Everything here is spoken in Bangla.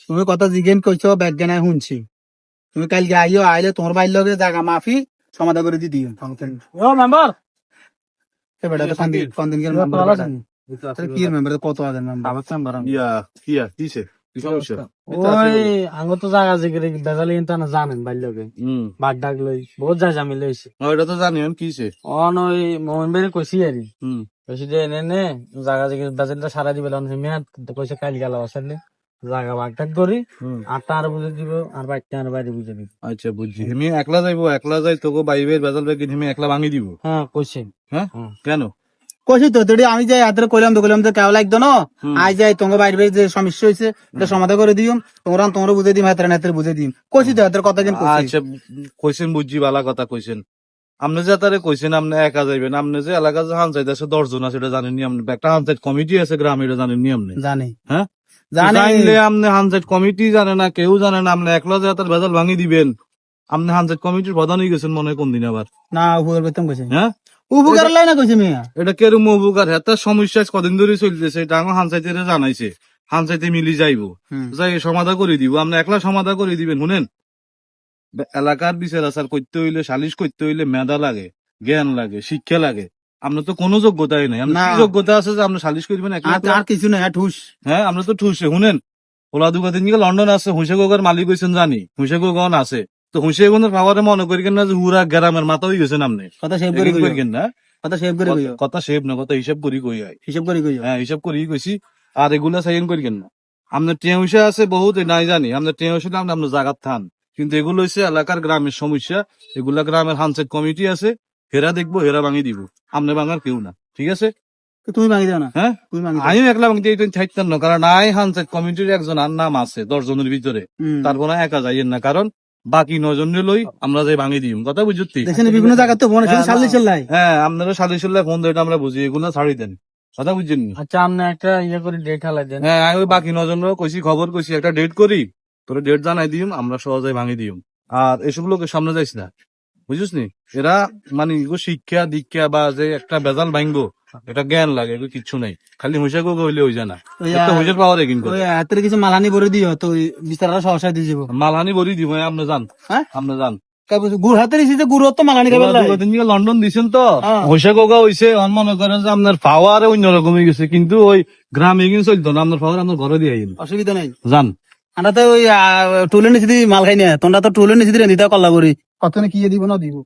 তুমি কথা জিজ্ঞেন কইছো ব্যাজ্ঞানায় শুনছি। তুমি কালকে আইও, আইলে তোমার বাইর লগে জায়গা মাফি সমাধা করে দি দিও। ও মেম্বার বেটা তো কন্দিন কি মেম্বার কত আগের মেম্বার কিসে কি সমস্যা? ওই আঙ্গ তো জায়গা জিগরে বেজালি ইনতা না জানেন বাইর লগে বাগ ডাক লই বহুত যা জামিল হইছে। ওইটা তো জানি কিসে অন ওই মোহন বেরে কইছি আরি হুম কইছি যে এনে জায়গা জিগরে বেজালটা সারা দিবে লন মেয়াদ কইছে কাল গেল আসলে জায়গা বাগ ডাক করি আটটা আর বুঝে দিব আর বাইকটা আর বাইরে বুঝে দিব। আচ্ছা বুঝছি। হেমি একলা যাইবো, একলা যাই তোকে বাইবের বেজাল বেগিন হেমি একলা ভাঙি দিব? হ্যাঁ কইছে। হ্যাঁ কেন? কইছি তো তোடி আমি যাই হাতের কইলাম তো কেউ লাগতো না। আই যাই তোমার বাইরে যে সমস্যা হয়েছে এটা সমাধা করে দিও, তোমরা বুঝে দিম, হাতের হাতের বুঝে দিম। কইছি তো হাতের কথা কিন্তু। আচ্ছা কইছেন বুঝছি, বালা কথা কইছেন। আপনি যে তারে কইছেন আপনি একা যাইবেন, আপনি যে এলাকা যে হানসাইত আছে 10 জন আছে এটা জানেননি আপনি? একটা হানসাইত কমিটি আছে গ্রামে এটা জানেননি আপনি? জানি হ্যাঁ জানি। জানলে আপনি হানসাইত কমিটি জানে না, কেউ জানে না, আপনি একলা যে তার বেজাল ভাঙি দিবেন। আপনি হানসাইত কমিটির প্রধান হয়ে গেছেন মনে হয় কোন দিন আবার? না উপকার করতাম কইছে। হ্যাঁ উপকার লাই না কইছে মিয়া। এটা কেরম উপকার? হেতা সমস্যা কদিন ধরে চলতেছে, এটা আমার হানসাইতে জানাইছে, হানসাইতে মিলি যাইবো, যাই সমাধা করে দিব। আপনি একলা সমাধা করে দিবেন? শুনেন, এলাকার বিচার আচার করতে হইলে, সালিশ করতে হইলে মেধা লাগে, জ্ঞান লাগে, শিক্ষা লাগে। আপনার তো কোনো যোগ্যতাই নাই। আপনার কি যোগ্যতা আছে যে আপনি সালিশ করবেন? আর কিছু নাই, ঠুস। হ্যাঁ আমরা তো ঠুসে। শুনেন, ওলা দুদিন গিয়ে লন্ডন আছে, হুঁসে গোগার মালিক হয়েছেন জানি, হুঁসে গোগন আছে তো হুঁসে গোগনের পাওয়ারে মনে করিকেন না যে হুরা গ্রামের মাথা হয়ে গেছেন আপনি। কথা সেভ করে করিকেন না, কথা সেভ করে কইও। কথা সেভ না, কথা হিসাব করি কই হয়, হিসাব করে কইও। হ্যাঁ হিসাব করি কইছি। আর এগুলা সাইন করিকেন না। আপনার টেউসা আছে বহুত, নাই জানি আপনার টেউসা আপনার জাগাত থান, কিন্তু এগুলো হচ্ছে এলাকার গ্রামের সমস্যা। এগুলা গ্রামের হানসেট কমিটি আছে, হেরা দেখবো, হেরা ভাঙি দিব। আপনি ভাঙার কেউ না, ঠিক আছে? তুমি ভাঙি দাও না। হ্যাঁ তুমি ভাঙি আমি একলা ভাঙতে চাইতাম না, কারণ আই হানসেট কমিটির একজন আর নাম আছে 10 জনের ভিতরে, তারপরে একা যাইয়েন না, কারণ বাকি 9 জন লই আমরা যাই ভাঙি দিই। কথা বুঝছি? দেখছেন বিভিন্ন জায়গা তো ফোন এসে সালিশ চলাই। হ্যাঁ আপনারা সালিশ চলাই ফোন দিয়ে আমরা বুঝি, এগুলো ছাড়ি দেন। কথা বুঝছেন? আচ্ছা আপনি একটা ইয়ে করে ডেট হালাই দেন। হ্যাঁ আমি ওই বাকি 9 জন কইছি, খবর কইছি, একটা ডেট করি, তোরা ডেট জানাই দিম, আমরা সহজে ভাঙি দিম। আর এসব লোকের সামনে যাইস না, বুঝছিস নি? এরা মানে শিক্ষা দীক্ষা বা যে একটা বেজাল ভাঙবো এটা জ্ঞান লাগে, এগুলো কিচ্ছু নাই। খালি হুঁসা গো হইলে হই যায় না, একটা হুঁসের পাওয়ার কিন্তু। ওই হাতের কিছু মালানি ভরে দিও তো বিস্তারটা সহসা দিয়ে যাবো। মালহানি ভরি দিব, আপনি যান। হ্যাঁ আপনি যান। গুড় হাতের এসে গুড় তো মালানি খাবার লন্ডন দিছেন তো হুঁসা গোগা হইছে, মনে করেন যে আপনার পাওয়ার অন্যরকম হয়ে গেছে, কিন্তু ওই গ্রামে কিন্তু চলতো না, আপনার পাওয়ার আপনার ঘরে দিয়ে অসুবিধা নাই। যান। আমরা তো ওই টুলে নিচে মাল খাই না, তোমরা তো টুলে নিচে দিয়ে নিতে কল্লা করি কত কি দিব না দিব।